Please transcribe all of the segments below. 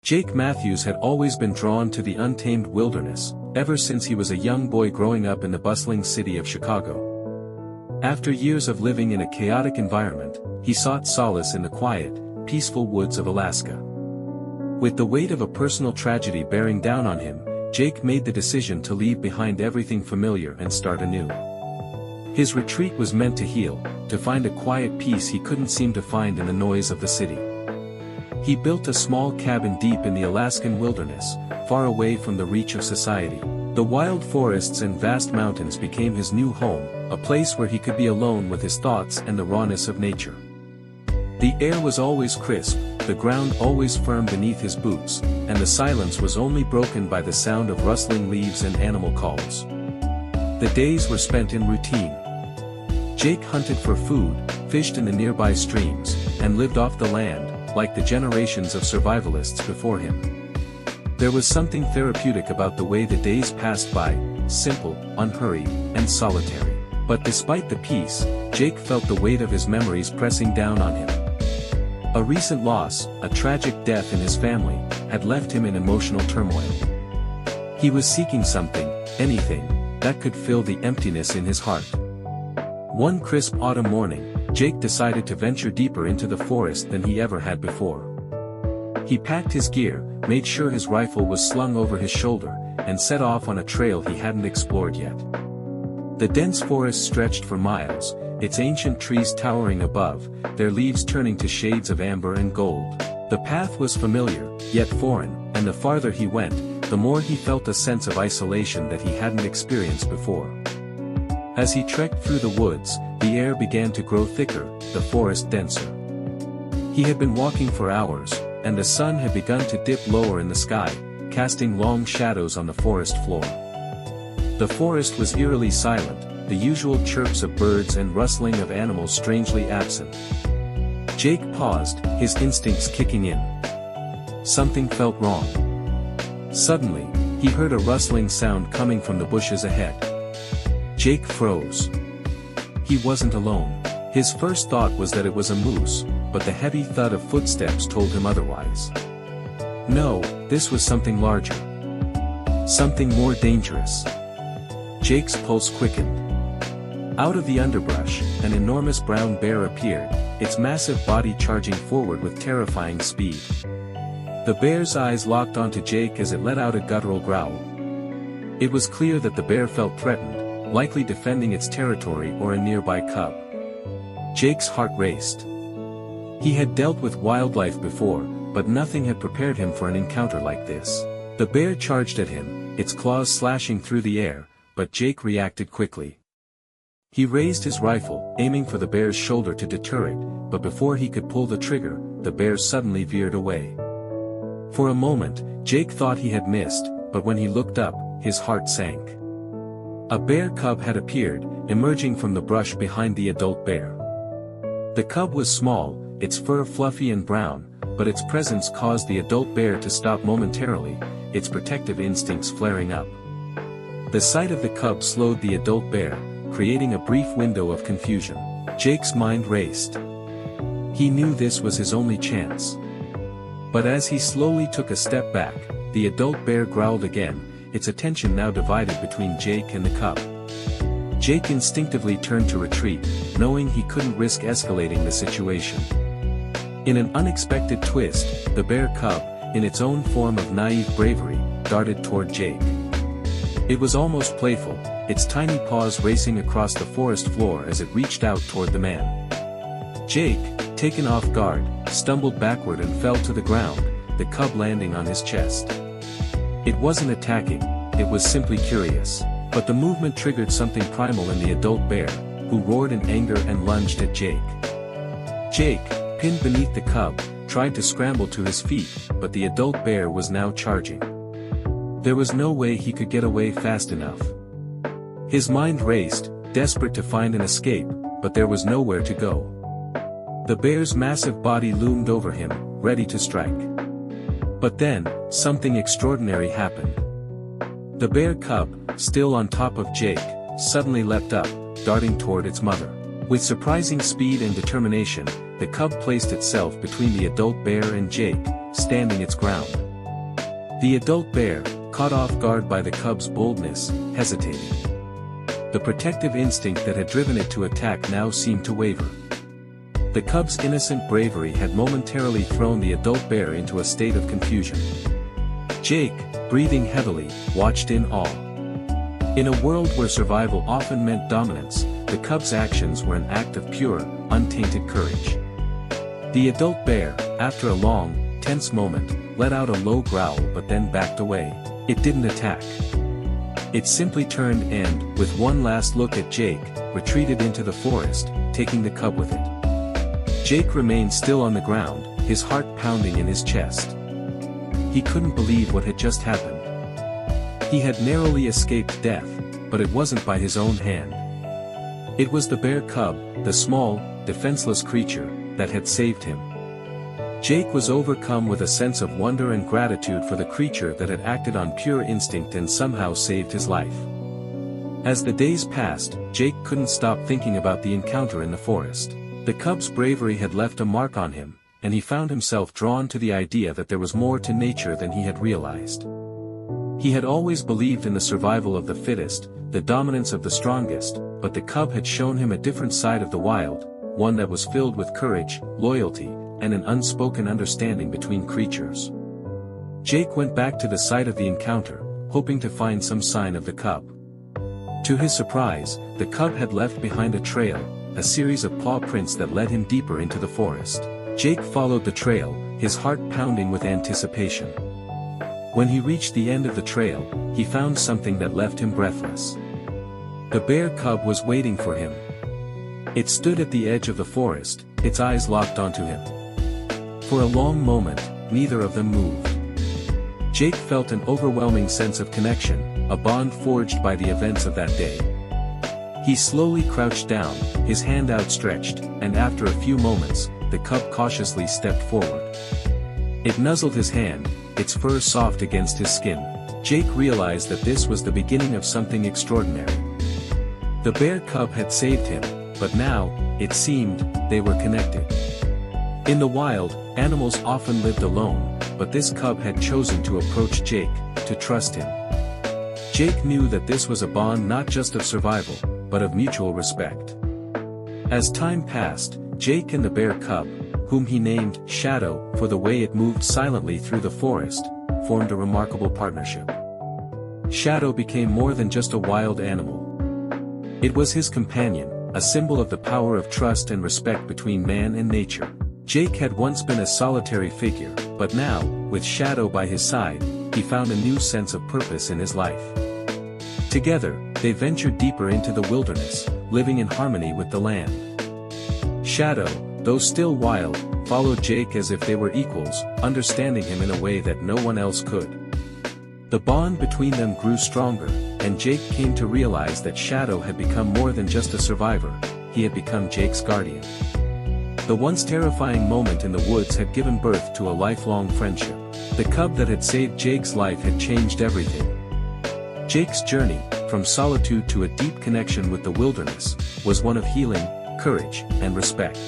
Jake Matthews had always been drawn to the untamed wilderness, ever since he was a young boy growing up in the bustling city of Chicago. After years of living in a chaotic environment, he sought solace in the quiet, peaceful woods of Alaska. With the weight of a personal tragedy bearing down on him, Jake made the decision to leave behind everything familiar and start anew. His retreat was meant to heal, to find a quiet peace he couldn't seem to find in the noise of the city. He built a small cabin deep in the Alaskan wilderness, far away from the reach of society. The wild forests and vast mountains became his new home, a place where he could be alone with his thoughts and the rawness of nature. The air was always crisp, the ground always firm beneath his boots, and the silence was only broken by the sound of rustling leaves and animal calls. The days were spent in routine. Jake hunted for food, fished in the nearby streams, and lived off the land, like the generations of survivalists before him. There was something therapeutic about the way the days passed by, simple, unhurried, and solitary. But despite the peace, Jake felt the weight of his memories pressing down on him. A recent loss, a tragic death in his family, had left him in emotional turmoil. He was seeking something, anything, that could fill the emptiness in his heart. One crisp autumn morning, Jake decided to venture deeper into the forest than he ever had before. He packed his gear, made sure his rifle was slung over his shoulder, and set off on a trail he hadn't explored yet. The dense forest stretched for miles, its ancient trees towering above, their leaves turning to shades of amber and gold. The path was familiar, yet foreign, and the farther he went, the more he felt a sense of isolation that he hadn't experienced before. As he trekked through the woods, the air began to grow thicker, the forest denser. He had been walking for hours, and the sun had begun to dip lower in the sky, casting long shadows on the forest floor. The forest was eerily silent, the usual chirps of birds and rustling of animals strangely absent. Jake paused, his instincts kicking in. Something felt wrong. Suddenly, he heard a rustling sound coming from the bushes ahead. Jake froze. He wasn't alone. His first thought was that it was a moose, but the heavy thud of footsteps told him otherwise. No, this was something larger. Something more dangerous. Jake's pulse quickened. Out of the underbrush, an enormous brown bear appeared, its massive body charging forward with terrifying speed. The bear's eyes locked onto Jake as it let out a guttural growl. It was clear that the bear felt threatened, likely defending its territory or a nearby cub. Jake's heart raced. He had dealt with wildlife before, but nothing had prepared him for an encounter like this. The bear charged at him, its claws slashing through the air, but Jake reacted quickly. He raised his rifle, aiming for the bear's shoulder to deter it, but before he could pull the trigger, the bear suddenly veered away. For a moment, Jake thought he had missed, but when he looked up, his heart sank. A bear cub had appeared, emerging from the brush behind the adult bear. The cub was small, its fur fluffy and brown, but its presence caused the adult bear to stop momentarily, its protective instincts flaring up. The sight of the cub slowed the adult bear, creating a brief window of confusion. Jake's mind raced. He knew this was his only chance. But as he slowly took a step back, the adult bear growled again, its attention now divided between Jake and the cub. Jake instinctively turned to retreat, knowing he couldn't risk escalating the situation. In an unexpected twist, the bear cub, in its own form of naive bravery, darted toward Jake. It was almost playful, its tiny paws racing across the forest floor as it reached out toward the man. Jake, taken off guard, stumbled backward and fell to the ground, the cub landing on his chest. It wasn't attacking, it was simply curious. But the movement triggered something primal in the adult bear, who roared in anger and lunged at Jake. Jake, pinned beneath the cub, tried to scramble to his feet, but the adult bear was now charging. There was no way he could get away fast enough. His mind raced, desperate to find an escape, but there was nowhere to go. The bear's massive body loomed over him, ready to strike. But then, something extraordinary happened. The bear cub, still on top of Jake, suddenly leapt up, darting toward its mother. With surprising speed and determination, the cub placed itself between the adult bear and Jake, standing its ground. The adult bear, caught off guard by the cub's boldness, hesitated. The protective instinct that had driven it to attack now seemed to waver. The cub's innocent bravery had momentarily thrown the adult bear into a state of confusion. Jake, breathing heavily, watched in awe. In a world where survival often meant dominance, the cub's actions were an act of pure, untainted courage. The adult bear, after a long, tense moment, let out a low growl but then backed away. It didn't attack. It simply turned and, with one last look at Jake, retreated into the forest, taking the cub with it. Jake remained still on the ground, his heart pounding in his chest. He couldn't believe what had just happened. He had narrowly escaped death, but it wasn't by his own hand. It was the bear cub, the small, defenseless creature, that had saved him. Jake was overcome with a sense of wonder and gratitude for the creature that had acted on pure instinct and somehow saved his life. As the days passed, Jake couldn't stop thinking about the encounter in the forest. The cub's bravery had left a mark on him, and he found himself drawn to the idea that there was more to nature than he had realized. He had always believed in the survival of the fittest, the dominance of the strongest, but the cub had shown him a different side of the wild, one that was filled with courage, loyalty, and an unspoken understanding between creatures. Jake went back to the site of the encounter, hoping to find some sign of the cub. To his surprise, the cub had left behind a trail, a series of paw prints that led him deeper into the forest. Jake followed the trail, his heart pounding with anticipation. When he reached the end of the trail, he found something that left him breathless. The bear cub was waiting for him. It stood at the edge of the forest, its eyes locked onto him. For a long moment, neither of them moved. Jake felt an overwhelming sense of connection, a bond forged by the events of that day. He slowly crouched down, his hand outstretched, and after a few moments, the cub cautiously stepped forward. It nuzzled his hand, its fur soft against his skin. Jake realized that this was the beginning of something extraordinary. The bear cub had saved him, but now, it seemed, they were connected. In the wild, animals often lived alone, but this cub had chosen to approach Jake, to trust him. Jake knew that this was a bond not just of survival, but of mutual respect. As time passed, Jake and the bear cub, whom he named Shadow for the way it moved silently through the forest, formed a remarkable partnership. Shadow became more than just a wild animal. It was his companion, a symbol of the power of trust and respect between man and nature. Jake had once been a solitary figure, but now, with Shadow by his side, he found a new sense of purpose in his life. Together, they ventured deeper into the wilderness, living in harmony with the land. Shadow, though still wild, followed Jake as if they were equals, understanding him in a way that no one else could. The bond between them grew stronger, and Jake came to realize that Shadow had become more than just a survivor, he had become Jake's guardian. The once terrifying moment in the woods had given birth to a lifelong friendship. The cub that had saved Jake's life had changed everything. Jake's journey, from solitude to a deep connection with the wilderness, was one of healing, courage, and respect.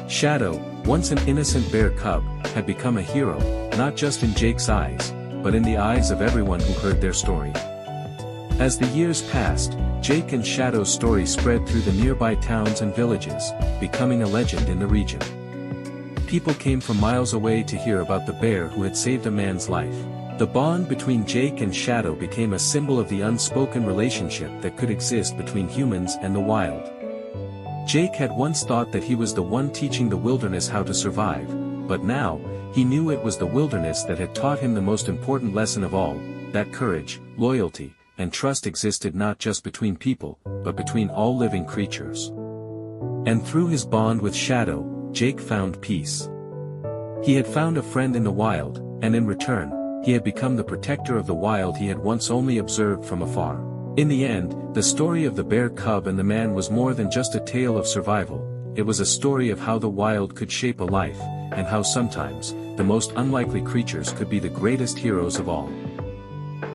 Shadow, once an innocent bear cub, had become a hero, not just in Jake's eyes, but in the eyes of everyone who heard their story. As the years passed, Jake and Shadow's story spread through the nearby towns and villages, becoming a legend in the region. People came from miles away to hear about the bear who had saved a man's life. The bond between Jake and Shadow became a symbol of the unspoken relationship that could exist between humans and the wild. Jake had once thought that he was the one teaching the wilderness how to survive, but now, he knew it was the wilderness that had taught him the most important lesson of all, that courage, loyalty, and trust existed not just between people, but between all living creatures. And through his bond with Shadow, Jake found peace. He had found a friend in the wild, and in return, he had become the protector of the wild he had once only observed from afar. In the end, the story of the bear cub and the man was more than just a tale of survival, it was a story of how the wild could shape a life, and how sometimes, the most unlikely creatures could be the greatest heroes of all.